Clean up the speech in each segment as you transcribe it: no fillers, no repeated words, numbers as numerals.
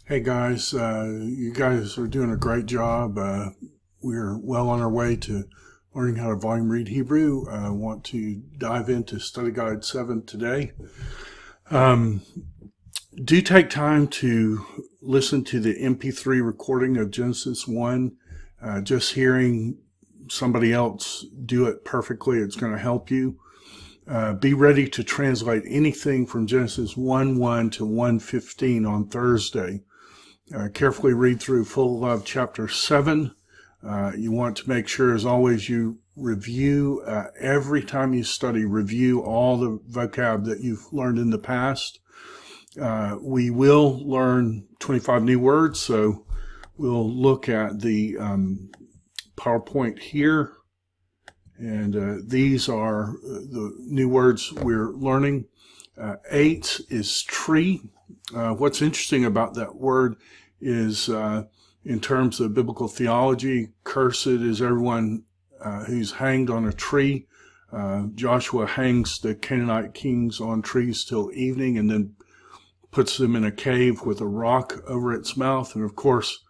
Hey guys, you guys are doing a great job. We're well on our way to learning how to volume read Hebrew. I want to dive into Study Guide 7 today. Um, do take time to listen to the MP3 recording of Genesis 1. Just hearing somebody else do it perfectly, it's going to help you. Be ready to translate anything from Genesis 1:1 to 1:15 on Thursday. Carefully read through full of chapter 7. You want to make sure, as always, you review every time you study, review all the vocab that you've learned in the past. We will learn 25 new words, so we'll look at the PowerPoint here. And these are the new words we're learning. 8 is tree. What's interesting about that word is, in terms of biblical theology, cursed is everyone who's hanged on a tree. Joshua hangs the Canaanite kings on trees till evening and then puts them in a cave with a rock over its mouth. And of course,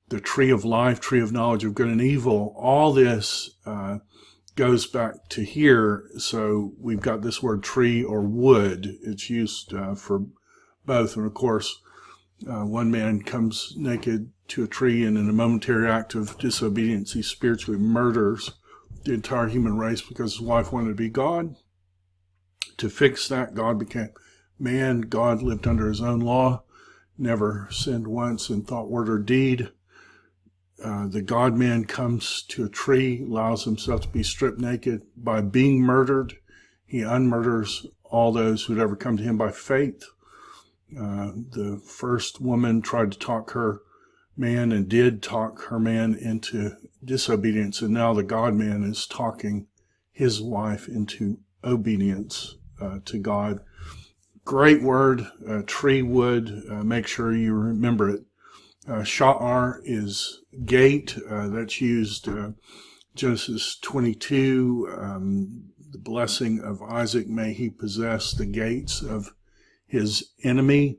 the tree of life, tree of knowledge of good and evil, all this goes back to here. So we've got this word tree or wood. It's used for both. And of course, one man comes naked to a tree and in a momentary act of disobedience, he spiritually murders the entire human race because his wife wanted to be God. To fix that, God became man. God lived under his own law, never sinned once in thought, word, or deed. The God-man comes to a tree, allows himself to be stripped naked. By being murdered, he unmurders all those who'd ever come to him by faith. The first woman tried to talk her man and did talk her man into disobedience, and now the God-man is talking his wife into obedience to God. Great word, tree, wood. Make sure you remember it. Sha'ar is gate. That's used Genesis 22. The blessing of Isaac, may he possess the gates of his enemy.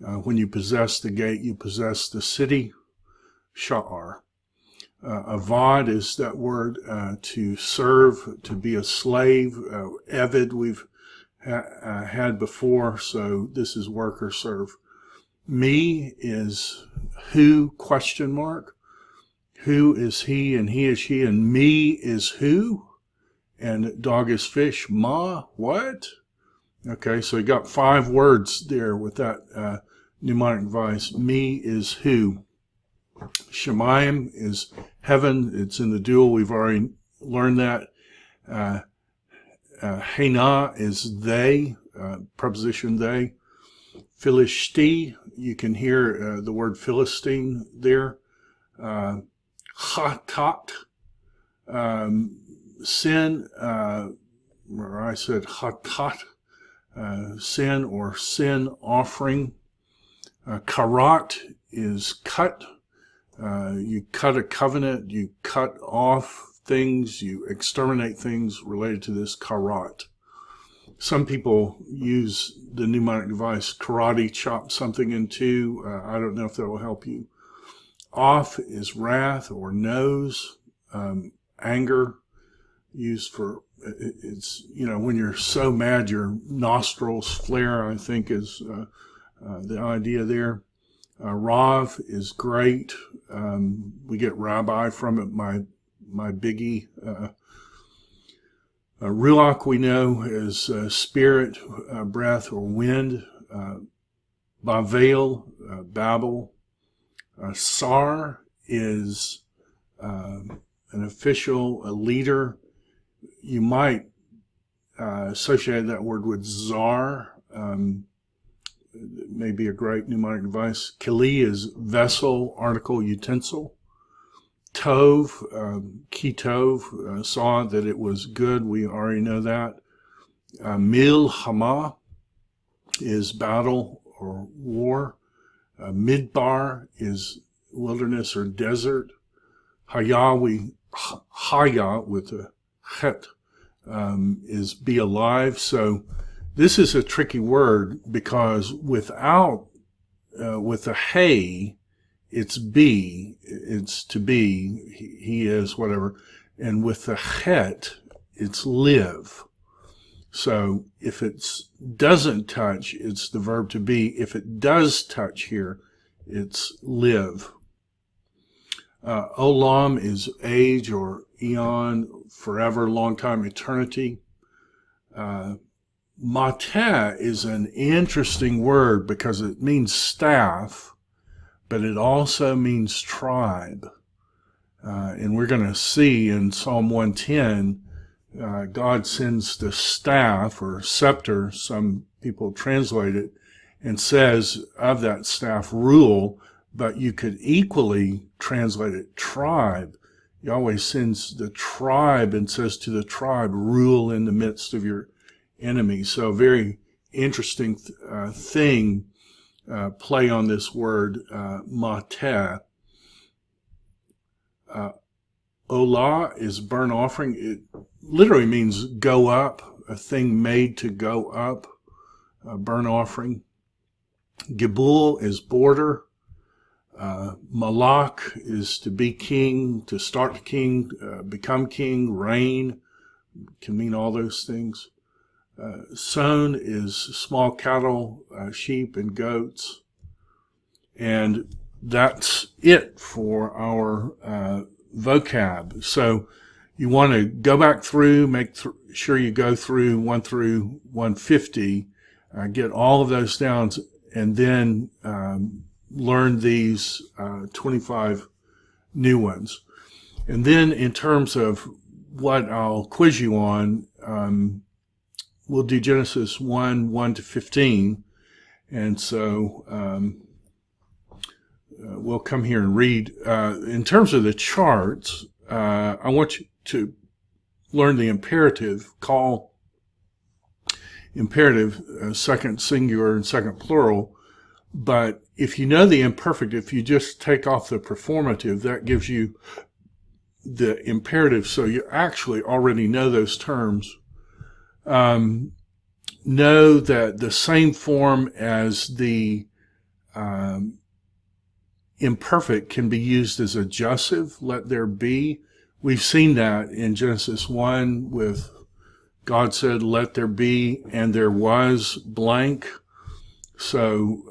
When you possess the gate, you possess the city. Sha'ar. Avad is that word to serve, to be a slave. Eved we've had before, so this is work or serve. Me is who, question mark. Who is he and he is she, and me is who, and dog is fish. Ma, what? Okay, so you got 5 words there with that mnemonic device. Me is who. Shemayim is heaven. It's in the dual. We've already learned that. Hena is they, preposition they. Philishti, you can hear the word Philistine there. Chatat, sin, or I said chatat, sin or sin offering. Karat is cut. You cut a covenant, you cut off things, you exterminate things related to this karat. Some people use the mnemonic device karate, chop something in two. I don't know if that will help you. Off is wrath or nose, anger, used for, it's, when you're so mad your nostrils flare, I think is the idea there. Rav is great. We get rabbi from it, my biggie. Ruach we know is spirit, breath, or wind. Bavel, Babel. Sar is an official, a leader. You might associate that word with czar. May be a great mnemonic device. Kili is vessel, article, utensil. Tov, Kitov, saw that it was good. We already know that. Milchama is battle or war. Midbar is wilderness or desert. Haya with a chet, is be alive. So this is a tricky word because without with the hey, it's be, it's to be, he is, whatever. And with the het, it's live. So if it doesn't touch, it's the verb to be. If it does touch here, it's live. Olam is age or eon, forever, long time, eternity. Mateh is an interesting word because it means staff, but it also means tribe. And we're going to see in Psalm 110, God sends the staff or scepter, some people translate it, and says of that staff, rule, but you could equally translate it tribe. Yahweh sends the tribe and says to the tribe, rule in the midst of your enemies. So very interesting thing, play on this word, mateh. Olah is burnt offering. It literally means go up, a thing made to go up, a burnt offering. Gibul is border. Malak is to be king, to start king, become king, reign, can mean all those things. Sown is small cattle, sheep and goats. And that's it for our vocab. So you want to go back through, make sure you go through 1 through 150, get all of those down, and then learn these 25 new ones. And then in terms of what I'll quiz you on, we'll do Genesis 1 to 15. And so we'll come here and read. In terms of the charts, I want you to learn the imperative, call imperative, second singular and second plural. But if you know the imperfect, if you just take off the performative, that gives you the imperative. So you actually already know those terms. Know that the same form as the imperfect can be used as adjussive, let there be. We've seen that in Genesis 1 with God said, let there be, and there was blank. So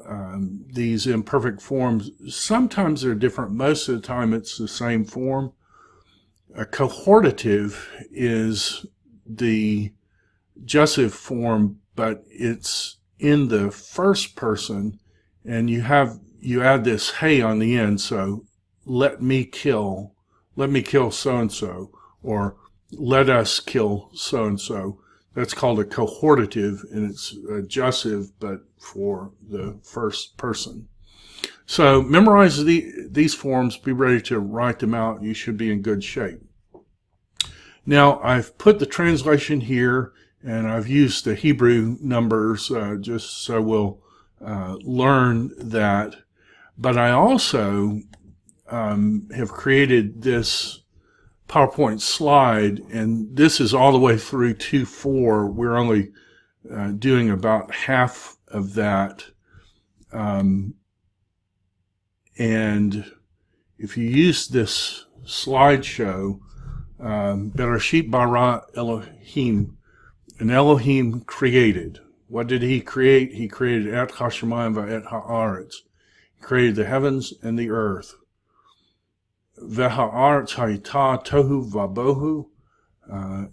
these imperfect forms, sometimes they're different. Most of the time it's the same form. A cohortative is the adjussive form, but it's in the first person, and you add this hey on the end. So let me kill so-and-so, or let us kill so-and-so. That's called a cohortative, and it's adjussive, but for the first person. So memorize these forms, be ready to write them out. You should be in good shape. Now, I've put the translation here, and I've used the Hebrew numbers just so we'll learn that. But I also have created this PowerPoint slide, and this is all the way through 2:4. We're only doing about half of that. And if you use this slideshow, Bereshit bara Elohim, and Elohim created. What did he create? He created et hashamayim va'et ha'aretz. He created the heavens and the earth. V'ha'aretz ha'ita tohu va'bohu,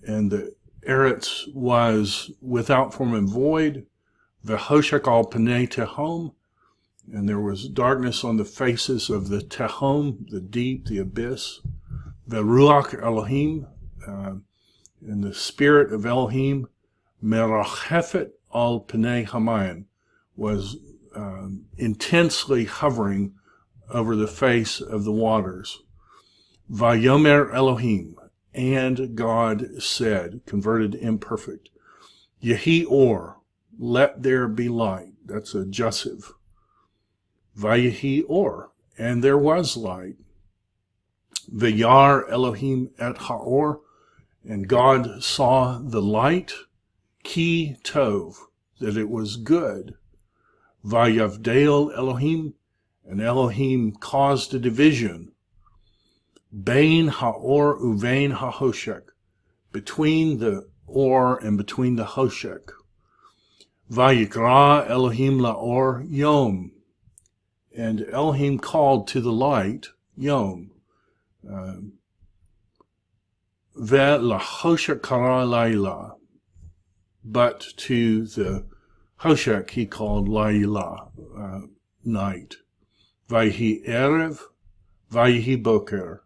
and the eretz was without form and void. V'hoshek al pnei tehom, and there was darkness on the faces of the tehom, the deep, the abyss. V'ruach Elohim, and the spirit of Elohim, merachefet al pnei hamayim, was intensely hovering over the face of the waters. Vayomer Elohim, and God said, converted imperfect, Yehi or, let there be light. That's adjussive. Vayehi or, and there was light. Vayar Elohim et haor, and God saw the light, ki tov, that it was good. Vayavdel Elohim, and Elohim caused a division. Bein ha'or uvein ha'hoshek, between the or and between the hoshek. Vayikra Elohim la'or yom, and Elohim called to the light yom. Ve lahoshek kara laila, but to the hoshek he called laila, night. Vayhi erev, vayhi boker,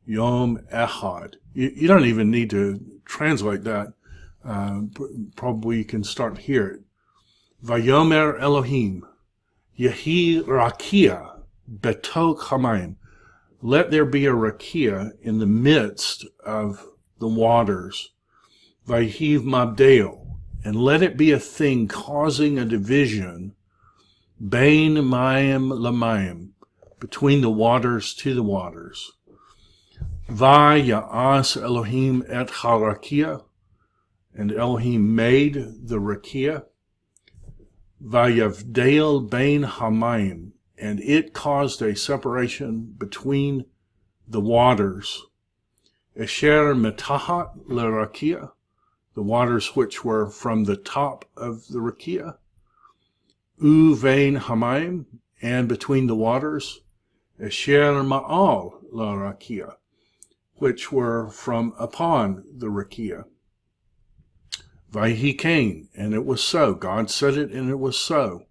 yom echad. You don't even need to translate that. Probably you can start here. Vayomer Elohim, Yehi rakia betok hamayim. Let there be a rakia in the midst of the waters. Vayiv mabdeo, and let it be a thing causing a division. Bein mayim lamayim, between the waters to the waters. Vaya'as Elohim et harakia, and Elohim made the rakia. Vayavdel bein hamayim, and it caused a separation between the waters. Esher metahat lerakia, the waters which were from the top of the rakia. Uvein hamayim, and between the waters. Esher ma'al lerakia, which were from upon the rakia. Vayhi kain, and it was so. God said it, and it was so.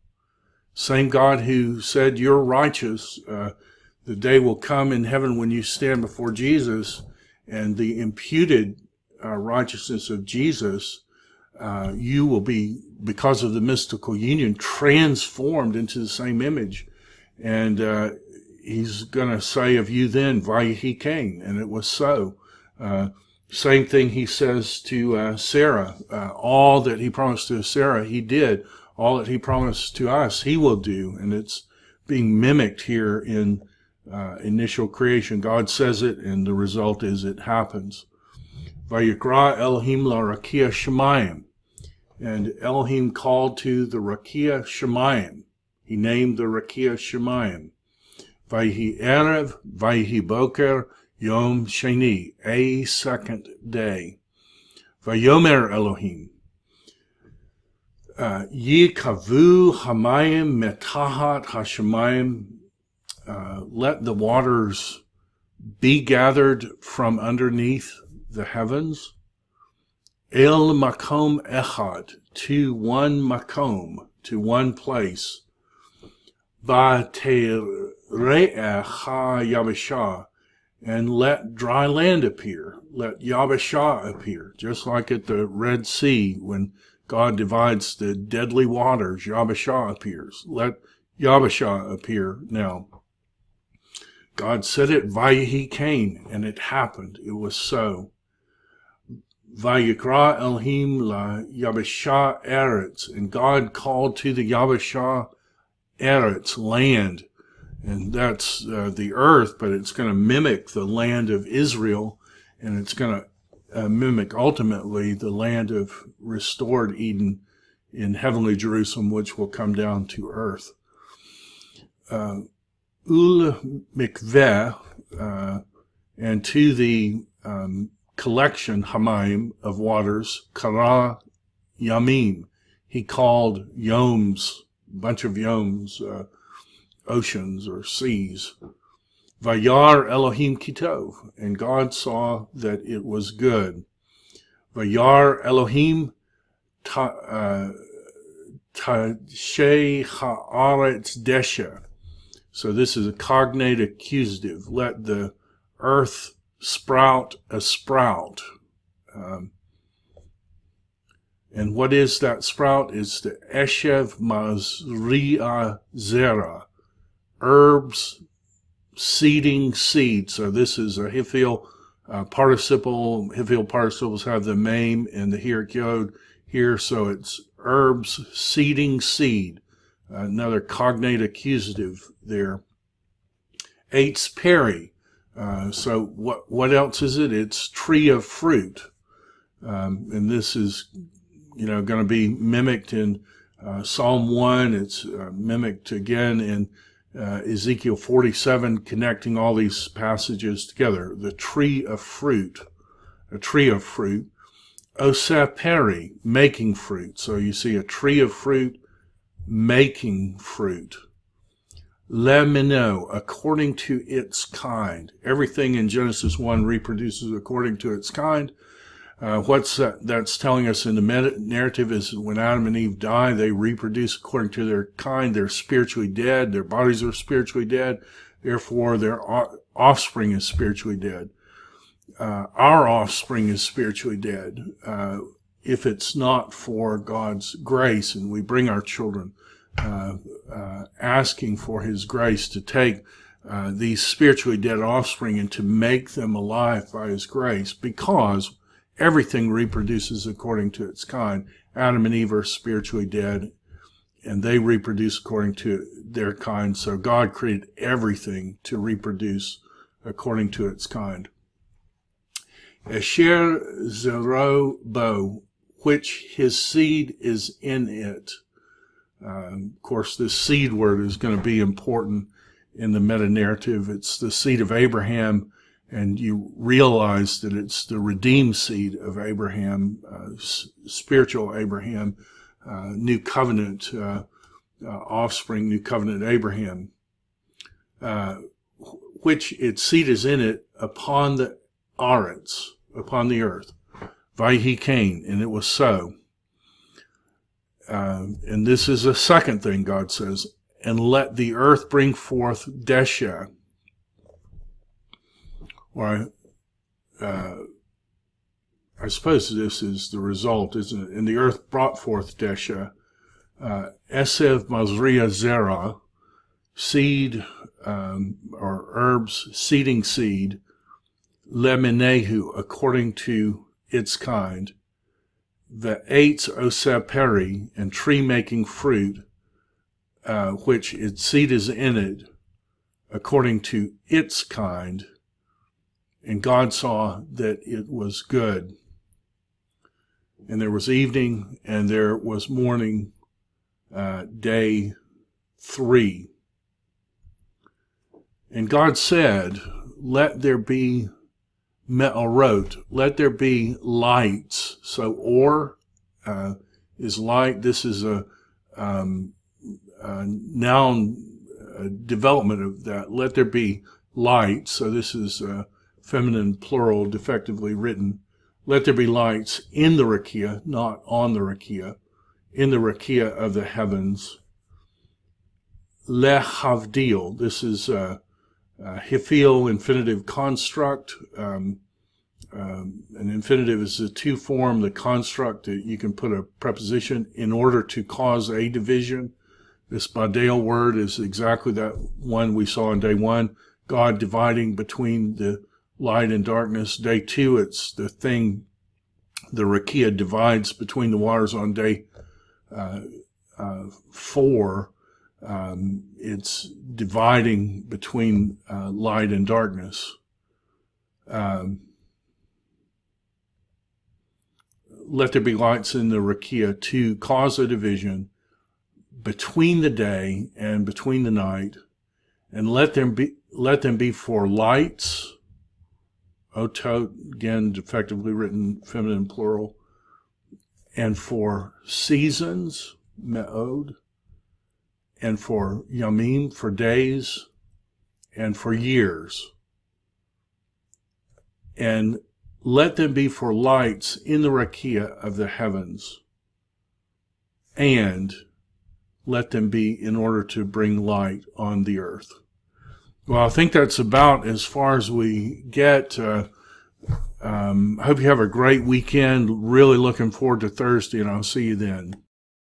Same God who said, you're righteous. The day will come in heaven when you stand before Jesus, and the imputed righteousness of Jesus, you will be, because of the mystical union, transformed into the same image. And he's going to say of you then, Vayhi kain, and it was so. Same thing he says to Sarah. All that he promised to Sarah, he did. All that he promised to us, he will do. And it's being mimicked here in initial creation. God says it, and the result is it happens. Vayikra Elohim la rakia shemayim. And Elohim called to the rakia shemayim. He named the rakia shemayim. Vayhi erev, vayhi boker, Yom Sheni, a second day. Vayomer Elohim, Yikavu hamayim metahat hashemayim, let the waters be gathered from underneath the heavens. El makom echad, to one makom, to one place. Vatere'eh ha yabashah, and let dry land appear. Let Yabashah appear. Just like at the Red Sea, when God divides the deadly waters, Yabashah appears. Let Yabashah appear now. God said it, Vayhi kain, and it happened. It was so. Vayikra Elohim la Yabashah Eretz, and God called to the Yabashah Eretz, land. And that's the earth, but it's going to mimic the land of Israel, and it's going to mimic ultimately the land of restored Eden in heavenly Jerusalem, which will come down to earth. Ul mikveh, and to the collection, hamayim, of waters, kara yamim, he called yoms, a bunch of yoms, oceans or seas. Vayar Elohim kitov, and God saw that it was good. Vayar Elohim tashe haaretz desha. So this is a cognate accusative. Let the earth sprout a sprout. And what is that sprout? It's the eshev mazri'a zera. Herbs, seeding seed. So this is a Hifil participle. Hifil participles have the mem and the hirik yod here, so it's herbs, seeding seed. Another cognate accusative there. Eitz peri. So what else is it? It's tree of fruit. And this is, going to be mimicked in Psalm 1, it's mimicked again in Ezekiel 47, connecting all these passages together. The tree of fruit, a tree of fruit. Oseperi, making fruit. So you see a tree of fruit making fruit. Lemino, according to its kind. Everything in Genesis 1 reproduces according to its kind. What's that's telling us in the narrative is when Adam and Eve die, they reproduce according to their kind. They're spiritually dead. Their bodies are spiritually dead. Therefore, their offspring is spiritually dead. Our offspring is spiritually dead. If it's not for God's grace, and we bring our children asking for His grace to take these spiritually dead offspring and to make them alive by His grace, because everything reproduces according to its kind. Adam and Eve are spiritually dead, and they reproduce according to their kind. So God created everything to reproduce according to its kind. Asher zero bo, which his seed is in it. Of course, this seed word is going to be important in the meta-narrative. It's the seed of Abraham, and you realize that it's the redeemed seed of Abraham, spiritual Abraham, new covenant offspring, new covenant Abraham, which its seed is in it upon the Aretz, upon the earth. Vayhi Cain, and it was so. And this is the second thing God says, and let the earth bring forth Desha. Or I suppose this is the result, isn't it? And the earth brought forth Desha, Esev Mazria Zera, seed, or herbs, seeding seed, Lemenehu, according to its kind, the eitz oseperi, and tree-making fruit, which its seed is in it, according to its kind. And God saw that it was good. And there was evening, and there was morning, day 3. And God said, let there be me'orot, let there be lights. So or is light. This is a noun development of that. Let there be lights. So this is feminine plural, defectively written. Let there be lights in the rakia, not on the rakia, in the rakia of the heavens. Lehavdil. This is Hifil infinitive construct. An infinitive is a two form, the construct that you can put a preposition in order to cause a division. This Badel word is exactly that one we saw in day 1, God dividing between the light and darkness. Day 2, it's the thing, the rakia divides between the waters. On day 4, it's dividing between light and darkness. Let there be lights in the rakia to cause a division between the day and between the night, and let them be for lights. Otot, again, defectively written feminine plural, and for seasons, me'od, and for yamim, for days, and for years. And let them be for lights in the rakia of the heavens, and let them be in order to bring light on the earth. Well, I think that's about as far as we get. Hope you have a great weekend. Really looking forward to Thursday, and I'll see you then.